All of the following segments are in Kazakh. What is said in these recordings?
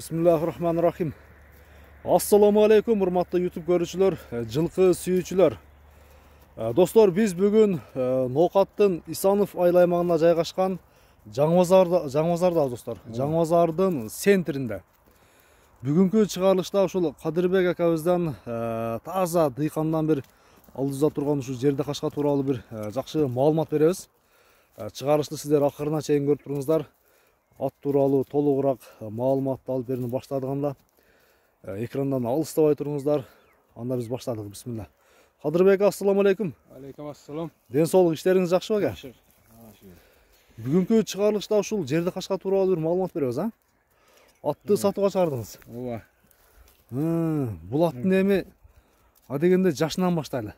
Bismillahirrahmanirrahim. Assalamu alaikum, hurmatlı YouTube görüşçüler, жылқы сүйүүчүлөр. Достор, biz бүгүн Ноокаттын Исанов айлаймагына жайгашкан Жаңбазарда достор. Жаңбазардын центринде. Бүгүнкү чыгарылышта ушул Кадырбек акабыздан таза дыйкандан бир алдыбызда турган ушул жерде кашка тууралуу бир жакшы маалымат беребиз. Чыгарылышты сиздер акырына чейин көрүп туруңуздар. Ат тууралуу толугураак маалыматты алып берүүнү баштадыганда экрандан алыстабай туруңуздар. Анда биз баштадык. Бисмилла. Кадырбек, ассаламу алейкум. Алейкум ассалам. Ден соолук, иштериңиз жакшыбы ака? Жакшы. Бүгүнкү чыгарылышта ушул жерде кашка тууралуу бир маалымат беребиз, а? Атты сатууга чыгардыңыз. Ооба. Бул аттын эми дегенде жашынан баштайлы.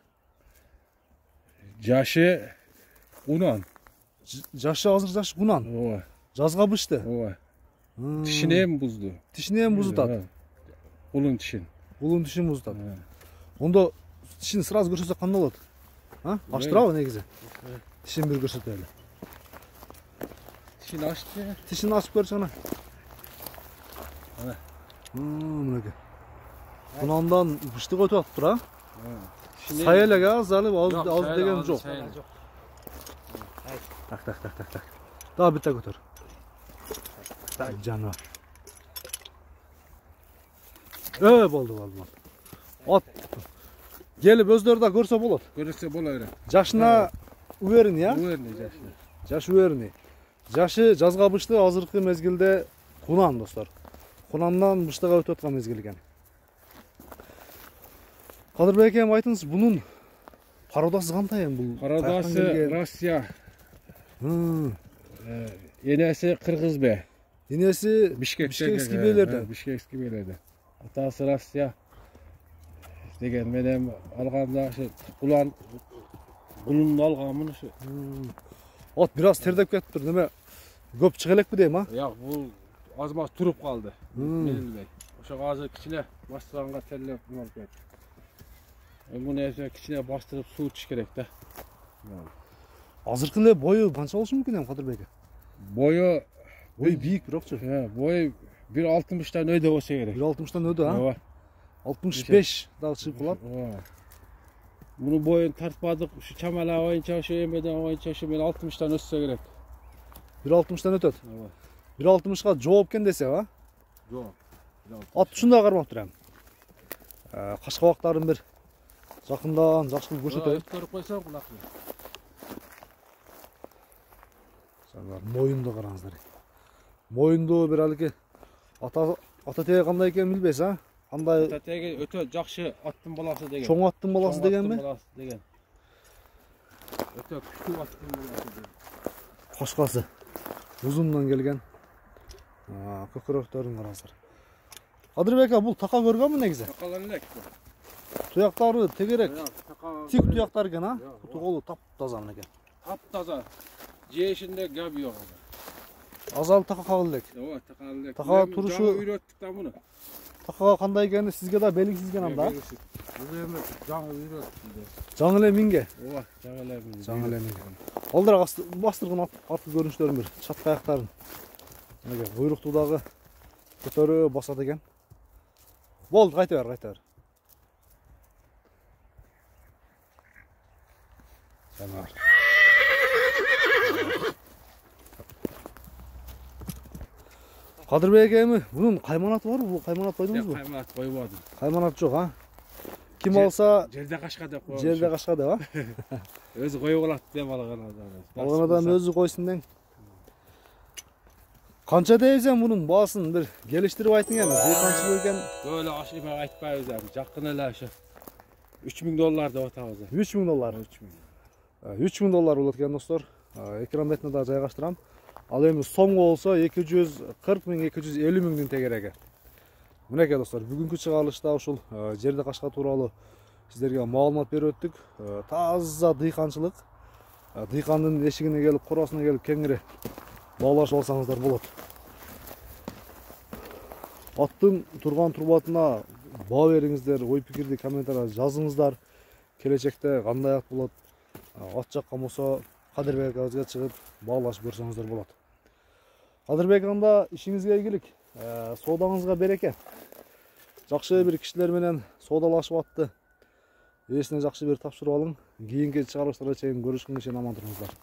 Жашы унан. Жашы азыр жаш кунан. Ооба. Жазга бышты. Ооба. Тишинем бузду. Тишинен бузутат. Улун тишин. Улун тишин бузутат. Ондо тишин сразу көрсөтсөк кандай болот? Аштырабы негизи? Тишин бир көрсөтөлү. Тишин ачты. Тишин ачып көрчү ана. Ана. Мынакей. Кунандан быштык өтүп атыптыр, а? Тишине. Сай элек, залып аз деген жок. Так. Daha bir tek otur. Tak canım. Oldu. At. Gelip özleri de görse bolot. Görse bolot. Жашына уверен, ya? Уверен жашы. Жашы уверен. Жашы жазга бышты азыркы мезгилде кунан, достор. Кунандан быштыга өтүп аткан мезгил экен. Кадырбек эми айтыңыз, бунун пародасы кандай эми бул? Пародасы Россия. Enesi Kırgız be. Enesi Bişkekski beylerde. Bişkekski beylerde. Atası Rusya. Degen benim alganda şu kulun algamını şu. At biraz terdep ketiptir, neme? Köp çık elek mi deyim, ha? Yok, bu azmaz turup kaldı. Melil. Oşa gazı kiçine bastıranga terlep bunlar ketip. Bunu ese kiçine bastırıp su içiş gerek de. Azırkı ele boyu kança olsun mümkün hem Kадырбек? Boyu büyük birokçu. Boyu 1.60'dan öde olsa gerek. 1.60'dan öde, ha? Ova. 65 daha çıkıp kulak. Bunu boyun tartmadık. Şu çamala oyunca şu yemeden oyunca şu 60'dan ötse gerek. 1.60'dan ötөт. 1.60'ga жоопкен десе, ha? Жоқ. At тұшында қармап тұр hem. Қашқабақтарын бір жақындан жақшылып көрсетейін. Көріп қойсам құлақпен. Мойынды қараңыздар. Мойынды бір әлгі ата теге қандай екен білбейсіз, а? Қандай? Ата теге өте жақсы аттың баласы деген. Чоң аттың баласы деген бе? Өте күшті аттың баласы деген. Қашқасы. Ұзыннан келген. Көкіректерін қараңыздар. Кадырбек, бұл тақа көрген бе негізі? Тақалан лек. Тұяқтары тегерек. Тик тұяқтар екен, а? Қолы тап таза екен. Тап таза. Жешінде гәбі жоқ. Азал тақа қағылдек. Ооба, тақалдек. Тақа турушу үйреттік та мұны. Тақаға қандай екені сізге да белгісіз екен анда. Бұл емі жаңы үйреттік. Жаңы эле минге. Ооба, жаңы эле минге. Жаңы эле минге. Олдар бастырған артқы көрініштерін бір шатқа аяқтарын. Бұйрықтудағы көтөрі басады екен. Болды, қайта бер. Жанар. Кадырбек эми, bunun кайманаты бар, бул кайманат койдуңузбу? Кайманат койбодум. Кайманат жок, а? Ким алса жерде кашка деп койду. Жерде кашка деп, а? Өзү коюп алат деп алган адам. Алган адам өзү койсун дең. Канча дейсең bunun баасын бир келиштирип айтың эми, канча экен? Böyle ашып айтпайбыз эми, жакын эле ошо $3000 деп атабыз. $3000. $3000 болот экен, достор. Экран бетине да жайгаштырам. Ал эми сомго болсо 240 миң, 250 миңдин тегереги. Мынакей достор, бүгүнкү чыгарылышта ушул жерде кашка тууралуу сиздерге маалымат берип өттүк. Таза дыйканчылык. Дыйкандын эшигине келип, коросуна келип кеңири баалашып алсаңыздар болот. Аттын турган турбатына баа бериңиздер, ой пикирди комментарийга жазыңыздар. Келечекте кандай ат болот? Ат жаккан болсо Кадырбек агызга чыгып баалашып көрсөңүздөр болот. Кадырбек, анда ишиңизге ийгилик. Соодаңызга береке. Жакшы бир кишилер менен соодалашып атты. Эсине жакшы бир тапшырып алың. Кийинки чыгарылыштарда чейин көрүшкөнгө чейин аман туруңуздар.